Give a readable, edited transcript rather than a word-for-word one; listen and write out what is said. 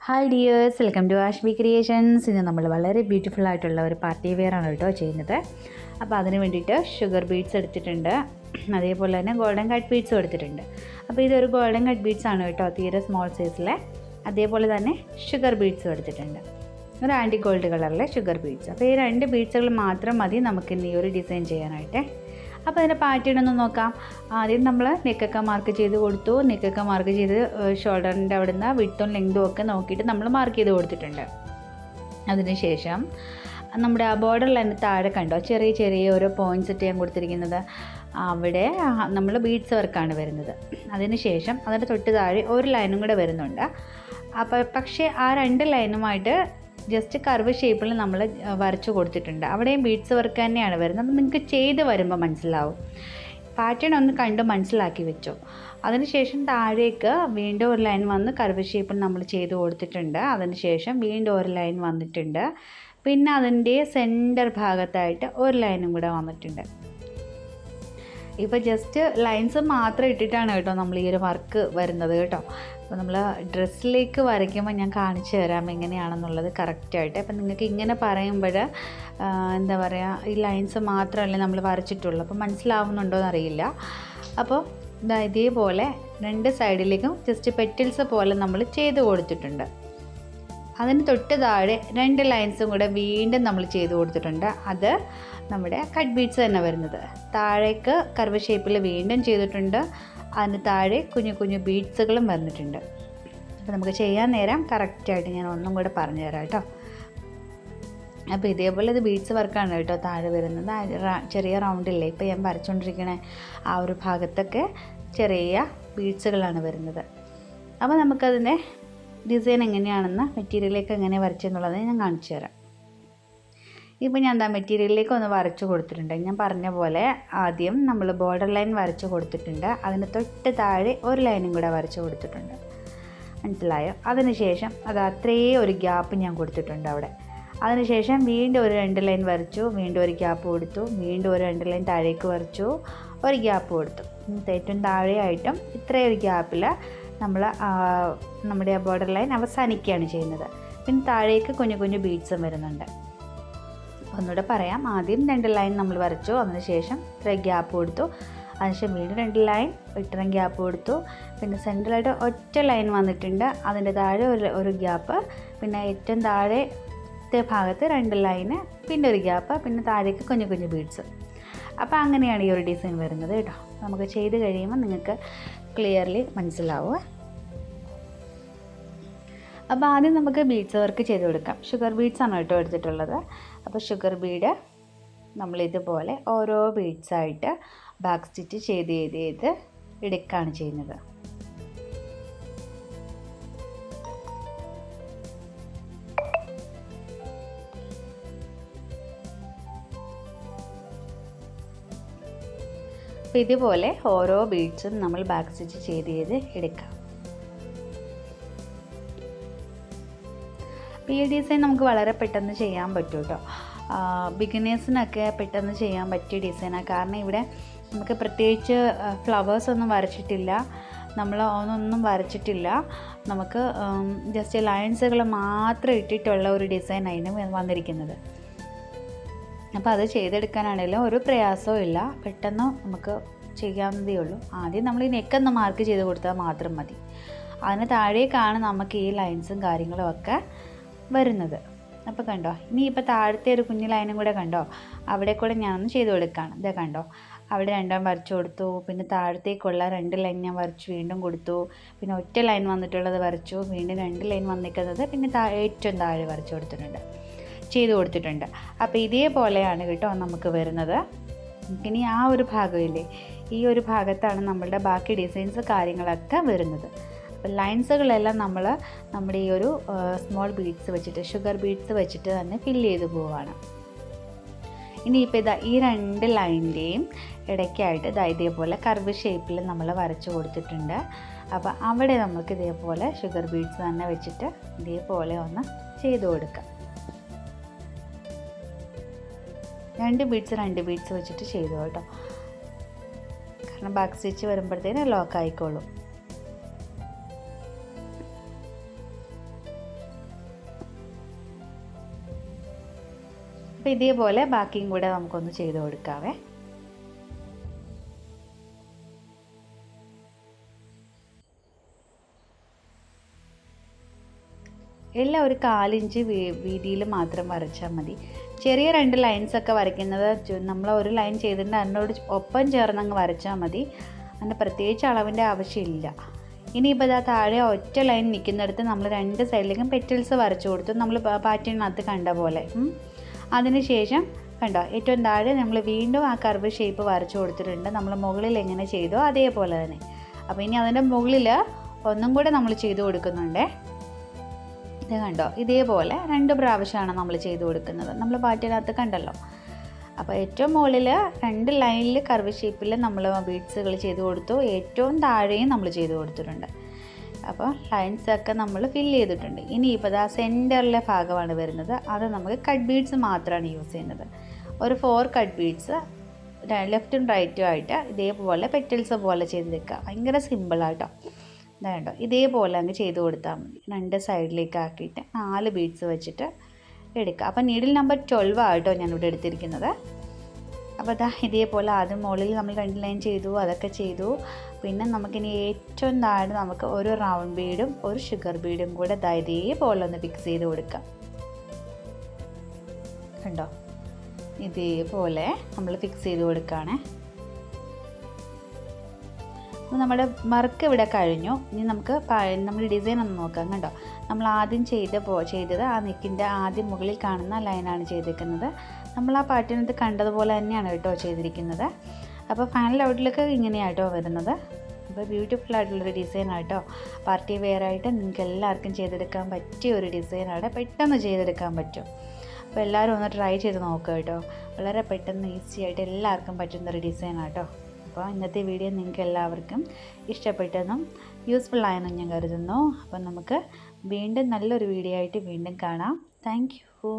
Hi dears, welcome to Ashbicreations. ഇന്ന് നമ്മൾ വളരെ ബ്യൂട്ടിഫുൾ ആയിട്ടുള്ള ഒരു പാർട്ടി വെയർ ആണ് കേട്ടോ ചെയ്യുന്നത്. അപ്പോൾ അതിന് വേണ്ടിയിട്ട് ഷുഗർ ബീഡ്സ് എടുത്തിട്ടുണ്ട്, അതേപോലെ തന്നെ ഗോൾഡൻ കട്ട് ബീഡ്സും എടുത്തിട്ടുണ്ട്. അപ്പോൾ ഇതൊരു ഗോൾഡൻ കട്ട് ബീഡ്സ് ആണ് കേട്ടോ, തീരെ സ്മോൾ സൈസിലെ. അതേപോലെ തന്നെ ഷുഗർ ബീഡ്സും എടുത്തിട്ടുണ്ട്, ഒരു ആൻറ്റി ഗോൾഡ് കളറിലെ ഷുഗർ ബീഡ്സ്. അപ്പോൾ ഈ രണ്ട് ബീഡ്സുകൾ മാത്രം മതി നമുക്കിന്ന് ഈ ഒരു ഡിസൈൻ ചെയ്യാനായിട്ട്. അപ്പോൾ അതിൻ്റെ പാറ്റേൺ ഒന്ന് നോക്കാം. ആദ്യം നമ്മൾ നെക്കൊക്കെ മാർക്ക് ചെയ്ത് കൊടുത്തു. നെക്കൊക്കെ മാർക്ക് ചെയ്ത് ഷോൾഡറിൻ്റെ അവിടെ നിന്ന് വിഡ്ത്തും ലെങ്തും ഒക്കെ നോക്കിയിട്ട് നമ്മൾ മാർക്ക് ചെയ്ത് കൊടുത്തിട്ടുണ്ട്. അതിനുശേഷം നമ്മുടെ ആ ബോർഡർ ലൈനിന് താഴെ കണ്ടോ ചെറിയ ചെറിയ ഓരോ പോയിൻറ്റ്സ് ഇട്ട് ഞാൻ കൊടുത്തിരിക്കുന്നത്, അവിടെ നമ്മൾ ബീഡ്സ് വർക്കാണ് വരുന്നത്. അതിനുശേഷം അതിൻ്റെ തൊട്ട് താഴെ ഒരു ലൈനും കൂടെ വരുന്നുണ്ട്. അപ്പോൾ പക്ഷേ ആ രണ്ട് ലൈനുമായിട്ട് ജസ്റ്റ് കർവ് ഷേപ്പിൽ നമ്മൾ വരച്ചു കൊടുത്തിട്ടുണ്ട്. അവിടെയും ബീഡ്സ് വർക്ക് തന്നെയാണ് വരുന്നത്. അപ്പോൾ നിങ്ങൾക്ക് ചെയ്ത് വരുമ്പോൾ മനസ്സിലാവും. പാറ്റേൺ ഒന്ന് കണ്ട് മനസ്സിലാക്കി വെച്ചോ. അതിനുശേഷം താഴേക്ക് വീണ്ടും ഒരു ലൈൻ വന്ന് കർവ് ഷേപ്പിൽ നമ്മൾ ചെയ്ത് കൊടുത്തിട്ടുണ്ട്. അതിനുശേഷം വീണ്ടും ഒരു ലൈൻ വന്നിട്ടുണ്ട്. പിന്നെ അതിൻ്റെ സെൻറ്റർ ഭാഗത്തായിട്ട് ഒരു ലൈനും കൂടെ വന്നിട്ടുണ്ട്. ഇപ്പോൾ ജസ്റ്റ് ലൈൻസ് മാത്രം ഇട്ടിട്ടാണ് കേട്ടോ നമ്മൾ ഈ ഒരു വർക്ക് വരുന്നത് കേട്ടോ. അപ്പോൾ നമ്മൾ ഡ്രസ്സിലേക്ക് വരയ്ക്കുമ്പോൾ ഞാൻ കാണിച്ചു തരാം എങ്ങനെയാണെന്നുള്ളത് കറക്റ്റായിട്ട്. അപ്പം നിങ്ങൾക്ക് ഇങ്ങനെ പറയുമ്പോൾ എന്താ പറയുക, ഈ ലൈൻസ് മാത്രമല്ലേ നമ്മൾ വരച്ചിട്ടുള്ളൂ. അപ്പോൾ മനസ്സിലാവുന്നുണ്ടോ എന്നറിയില്ല. അപ്പോൾ ഇതേപോലെ രണ്ട് സൈഡിലേക്കും ജസ്റ്റ് പെറ്റിൽസ് പോലെ നമ്മൾ ചെയ്ത് കൊടുത്തിട്ടുണ്ട്. അതിന് തൊട്ട് താഴെ രണ്ട് ലൈൻസും കൂടെ വീണ്ടും നമ്മൾ ചെയ്ത് കൊടുത്തിട്ടുണ്ട്. അത് നമ്മുടെ കട്ട് ബീഡ്സ് തന്നെ വരുന്നത്. താഴേക്ക് കർവ് ഷേപ്പിൽ വീണ്ടും ചെയ്തിട്ടുണ്ട്. അതിന് താഴെ കുഞ്ഞു കുഞ്ഞു ബീഡ്സുകളും വന്നിട്ടുണ്ട്. അപ്പോൾ നമുക്ക് ചെയ്യാൻ നേരം കറക്റ്റായിട്ട് ഞാൻ ഒന്നും കൂടെ പറഞ്ഞു തരാം കേട്ടോ. അപ്പോൾ ഇതേപോലെ ഇത് ബീഡ്സ് വർക്കാണ് കേട്ടോ താഴെ വരുന്നത്. ചെറിയ റൗണ്ടില്ലേ ഇപ്പോൾ ഞാൻ വരച്ചുകൊണ്ടിരിക്കണേ ആ ഒരു ഭാഗത്തൊക്കെ ചെറിയ ബീഡ്സുകളാണ് വരുന്നത്. അപ്പോൾ നമുക്കതിൻ്റെ ഡിസൈൻ എങ്ങനെയാണെന്ന്, മെറ്റീരിയലിലേക്ക് എങ്ങനെ വരച്ചെന്നുള്ളത് ഞാൻ കാണിച്ചു തരാം. ഇപ്പോൾ ഞാൻ മെറ്റീരിയലിലേക്ക് ഒന്ന് വരച്ചു കൊടുത്തിട്ടുണ്ട്. ഞാൻ പറഞ്ഞ പോലെ ആദ്യം നമ്മൾ ബോർഡർ ലൈൻ വരച്ചു കൊടുത്തിട്ടുണ്ട്. അതിന് തൊട്ട് താഴെ ഒരു ലൈനും കൂടെ വരച്ചു കൊടുത്തിട്ടുണ്ട്. മനസ്സിലായോ? അതിനുശേഷം അത് അത്രയും ഒരു ഗ്യാപ്പ് ഞാൻ കൊടുത്തിട്ടുണ്ട് അവിടെ. അതിനുശേഷം വീണ്ടും ഒരു രണ്ട് ലൈൻ വരച്ചു, വീണ്ടും ഒരു ഗ്യാപ്പ് കൊടുത്തു, വീണ്ടും ഒരു രണ്ട് ലൈൻ താഴേക്ക് വരച്ചു, ഒരു ഗ്യാപ്പ് കൊടുത്തു. ഏറ്റവും താഴെയായിട്ടും ഇത്രയും ഒരു ഗ്യാപ്പിൽ നമ്മൾ നമ്മുടെ ആ ബോർഡർ ലൈൻ അവസാനിക്കുകയാണ് ചെയ്യുന്നത്. പിന്നെ താഴേക്ക് കുഞ്ഞു കുഞ്ഞു ബീഡ്സും വരുന്നുണ്ട്. ഒന്നുകൂടെ പറയാം. ആദ്യം രണ്ട് ലൈൻ നമ്മൾ വരച്ചു, അതിനുശേഷം ഇത്രയും ഗ്യാപ്പ് കൊടുത്തു, അതിനുശേഷം വീണ്ടും രണ്ട് ലൈൻ ഇത്രയും ഗ്യാപ്പ് കൊടുത്തു, പിന്നെ സെൻറ്ററിലായിട്ട് ഒറ്റ ലൈൻ വന്നിട്ടുണ്ട്, അതിൻ്റെ താഴെ ഒരു ഗ്യാപ്പ്, പിന്നെ ഏറ്റവും താഴത്തെ ഭാഗത്ത് രണ്ട് ലൈന്, പിന്നെ ഒരു ഗ്യാപ്പ്, പിന്നെ താഴേക്ക് കുഞ്ഞു കുഞ്ഞു ബീഡ്സ്. അപ്പോൾ അങ്ങനെയാണ് ഈ ഒരു ഡിസൈൻ വരുന്നത് കേട്ടോ. നമുക്ക് ചെയ്ത് കഴിയുമ്പോൾ നിങ്ങൾക്ക് ക്ലിയർലി മനസ്സിലാവുക. അപ്പോൾ ആദ്യം നമുക്ക് ബീഡ്സ് വർക്ക് ചെയ്ത് കൊടുക്കാം. ഷുഗർ ബീഡ്സ് ആണ് കേട്ടോ എടുത്തിട്ടുള്ളത്. അപ്പോൾ ഷുഗർ ബീഡ് നമ്മളിതുപോലെ ഓരോ ബീഡ്സായിട്ട് ബാക്ക് സ്റ്റിച്ച് ചെയ്ത് എടുക്കുകയാണ് ചെയ്യുന്നത്. അപ്പോൾ ഇതുപോലെ ഓരോ ബീഡ്സും നമ്മൾ ബാക്ക് സ്റ്റിച്ച് ചെയ്ത് എടുക്കാം. അപ്പോൾ ഈ ഡിസൈൻ നമുക്ക് വളരെ പെട്ടെന്ന് ചെയ്യാൻ പറ്റും കേട്ടോ. ബിഗിനേഴ്സിനൊക്കെ പെട്ടെന്ന് ചെയ്യാൻ പറ്റിയ ഡിസൈനാണ്. കാരണം ഇവിടെ നമുക്ക് പ്രത്യേകിച്ച് ഫ്ലവേഴ്സൊന്നും വരച്ചിട്ടില്ല, നമ്മൾ ഒന്നും വരച്ചിട്ടില്ല. നമുക്ക് ജസ്റ്റ് ലൈൻസുകൾ മാത്രം ഇട്ടിട്ടുള്ള ഒരു ഡിസൈൻ അതിന് വന്നിരിക്കുന്നത്. അപ്പോൾ അത് ചെയ്തെടുക്കാനാണെങ്കിലും ഒരു പ്രയാസവും ഇല്ല, പെട്ടെന്ന് നമുക്ക് ചെയ്യാവുന്നതേ ഉള്ളൂ. ആദ്യം നമ്മൾ ഈ നെക്കൊന്ന് മാർക്ക് ചെയ്ത് കൊടുത്താൽ മാത്രം മതി. അതിന് താഴേക്കാണ് നമുക്ക് ഈ ലൈൻസും കാര്യങ്ങളും ഒക്കെ വരുന്നത്. അപ്പോൾ കണ്ടോ, ഇനിയിപ്പോൾ താഴത്തെ ഒരു കുഞ്ഞു ലൈനും കൂടെ കണ്ടോ, അവിടെ കൂടെ ഞാനൊന്ന് ചെയ്ത് കൊടുക്കുകയാണ്. ഇതേ കണ്ടോ, അവിടെ രണ്ടാം വരച്ചു കൊടുത്തു, പിന്നെ താഴത്തേക്കുള്ള രണ്ട് ലൈൻ ഞാൻ വരച്ചു വീണ്ടും കൊടുത്തു, പിന്നെ ഒറ്റ ലൈൻ വന്നിട്ടുള്ളത് വരച്ചു, വീണ്ടും രണ്ട് ലൈൻ വന്നിരിക്കുന്നത് പിന്നെ ഏറ്റവും താഴെ വരച്ചു ചെയ്ത് കൊടുത്തിട്ടുണ്ട്. അപ്പോൾ ഇതേപോലെയാണ് കേട്ടോ നമുക്ക് വരുന്നത്. ഇനി ആ ഒരു ഭാഗമില്ലേ, ഈ ഒരു ഭാഗത്താണ് നമ്മളുടെ ബാക്കി ഡിസൈൻസ് കാര്യങ്ങളൊക്കെ വരുന്നത്. അപ്പോൾ ലൈൻസുകളെല്ലാം നമ്മൾ നമ്മുടെ ഈ ഒരു സ്മോൾ ബീഡ്സ് വെച്ചിട്ട്, ഷുഗർ ബീഡ്സ് വെച്ചിട്ട് തന്നെ ഫില്ല് ചെയ്ത് പോവുകയാണ്. ഇനിയിപ്പോൾ ഈ രണ്ട് ലൈനിൻ്റെയും ഇടയ്ക്കായിട്ട് ഇതേപോലെ കർവ് ഷേപ്പിൽ നമ്മൾ വരച്ചു കൊടുത്തിട്ടുണ്ട്. അപ്പോൾ അവിടെ നമുക്ക് ഇതേപോലെ ഷുഗർ ബീഡ്സ് തന്നെ വെച്ചിട്ട് ഇതേപോലെ ഒന്ന് ചെയ്ത് കൊടുക്കാം. രണ്ട് ബീഡ്സ് വെച്ചിട്ട് ചെയ്തു കേട്ടോ. കാരണം ബാക്ക് സ്റ്റിച്ച് വരുമ്പോഴത്തേന് ലോക്ക് ആയിക്കോളും. അപ്പോൾ ഇതേപോലെ ബാക്കിയും കൂടെ നമുക്കൊന്ന് ചെയ്ത് കൊടുക്കാവേ. എല്ലാം ഒരു 1/4 ഇഞ്ച് വീതിയിൽ മാത്രം വരച്ചാൽ മതി. ചെറിയ 2 ലൈൻസൊക്കെ വരയ്ക്കുന്നത് നമ്മൾ ഒരു ലൈൻ ചെയ്തിട്ട് അതിനോട് ഒപ്പം ചേർന്നങ്ങ് വരച്ചാൽ മതി. അതിൻ്റെ പ്രത്യേകിച്ച് അളവിൻ്റെ ആവശ്യമില്ല. ഇനിയിപ്പോൾ ഇതാ താഴെ ഒറ്റ ലൈൻ നിൽക്കുന്നിടത്ത് നമ്മൾ 2 സൈഡിലേക്കും പെറ്റൽസ് വരച്ചു കൊടുത്തു, നമ്മൾ പാറ്റേണിനകത്ത് കണ്ട പോലെ. അതിനുശേഷം കണ്ടോ ഏറ്റവും താഴെ നമ്മൾ വീണ്ടും ആ കർവ് ഷേപ്പ് വരച്ചു കൊടുത്തിട്ടുണ്ട്. നമ്മൾ മുകളിൽ എങ്ങനെ ചെയ്തോ അതേപോലെ തന്നെ. അപ്പോൾ ഇനി അതിൻ്റെ മുകളിൽ ഒന്നും കൂടെ നമ്മൾ ചെയ്ത് കൊടുക്കുന്നുണ്ട്. ഇത് കണ്ടോ, ഇതേപോലെ 2 പ്രാവശ്യമാണ് നമ്മൾ ചെയ്ത് കൊടുക്കുന്നത്. നമ്മൾ പാറ്റിനകത്ത് കണ്ടല്ലോ. അപ്പോൾ ഏറ്റവും മുകളിൽ 2 ലൈനിൽ കർവ് ഷേപ്പിൽ നമ്മൾ ബീഡ്സുകൾ ചെയ്ത് കൊടുത്തു. ഏറ്റവും താഴെയും നമ്മൾ ചെയ്ത് കൊടുത്തിട്ടുണ്ട്. അപ്പോൾ ലൈൻസൊക്കെ നമ്മൾ ഫില്ല് ചെയ്തിട്ടുണ്ട്. ഇനിയിപ്പോൾ ഇതാ സെൻറ്ററിലെ ഭാഗമാണ് വരുന്നത്. അത് നമുക്ക് കട്ട് ബീഡ്സ് മാത്രമാണ് യൂസ് ചെയ്യുന്നത്. ഒരു 4 കട്ട് ബീഡ്സ് ലെഫ്റ്റും റൈറ്റും ആയിട്ട് ഇതേപോലെ പെറ്റൽസ് പോലെ ചെയ്തെടുക്കുക. ഭയങ്കര സിമ്പിളാട്ടോ. ഇതാണ്ടോ, ഇതേപോലെ അങ്ങ് ചെയ്ത് കൊടുത്താൽ മതി. 2 സൈഡിലേക്ക് ആക്കിയിട്ട് 4 ബീഡ്സ് വെച്ചിട്ട് എടുക്കുക. അപ്പോൾ നീഡിൽ നമ്പർ 12 ആട്ടോ ഞാനിവിടെ എടുത്തിരിക്കുന്നത്. അപ്പോൾ അതാ ഇതേപോലെ ആദ്യം മുകളിൽ നമ്മൾ 2 ലൈൻ ചെയ്തു, അതൊക്കെ ചെയ്തു. പിന്നെ നമുക്കിനി ഏറ്റവും താഴെ നമുക്ക് ഒരു റൗണ്ട് ബീഡും ഒരു ഷുഗർ ബീഡും കൂടെ ഇതേപോലെ ഒന്ന് ഫിക്സ് ചെയ്ത് കൊടുക്കാം. കണ്ടോ, ഇതേപോലെ നമ്മൾ ഫിക്സ് ചെയ്ത് കൊടുക്കുകയാണേ. അപ്പോൾ നമ്മുടെ വർക്ക് ഇവിടെ കഴിഞ്ഞു. ഇനി നമുക്ക് നമ്മൾ ഡിസൈൻ ഒന്ന് നോക്കാം. കണ്ടോ, നമ്മൾ ആദ്യം ചെയ്തത് ആ നെക്കിൻ്റെ ആദ്യം മുകളിൽ കാണുന്ന ലൈനാണ് ചെയ്തിരിക്കുന്നത്. നമ്മൾ ആ പാറ്റേണത് കണ്ടതുപോലെ തന്നെയാണ് കേട്ടോ ചെയ്തിരിക്കുന്നത്. അപ്പോൾ ഫൈനൽ ഔട്ട്ലുക്ക് ഇങ്ങനെയാട്ടോ വരുന്നത്. അപ്പോൾ ബ്യൂട്ടിഫുൾ ആയിട്ടുള്ളൊരു ഡിസൈനാട്ടോ. പാർട്ടി വെയറായിട്ട് നിങ്ങൾക്ക് എല്ലാവർക്കും ചെയ്തെടുക്കാൻ പറ്റിയ ഒരു ഡിസൈനാണ്. പെട്ടെന്ന് ചെയ്തെടുക്കാൻ പറ്റും. അപ്പോൾ എല്ലാവരും ഒന്ന് ട്രൈ ചെയ്ത് നോക്കുക കേട്ടോ. വളരെ പെട്ടെന്ന് ഈസി ആയിട്ട് എല്ലാവർക്കും പറ്റുന്നൊരു ഡിസൈനാട്ടോ. അപ്പോൾ ഇന്നത്തെ വീഡിയോ നിങ്ങൾക്ക് എല്ലാവർക്കും ഇഷ്ടപ്പെട്ടെന്നും യൂസ്ഫുൾ ആയെന്നും ഞാൻ കരുതുന്നു. അപ്പോൾ നമുക്ക് വീണ്ടും നല്ലൊരു വീഡിയോ ആയിട്ട് വീണ്ടും കാണാം. Thank you.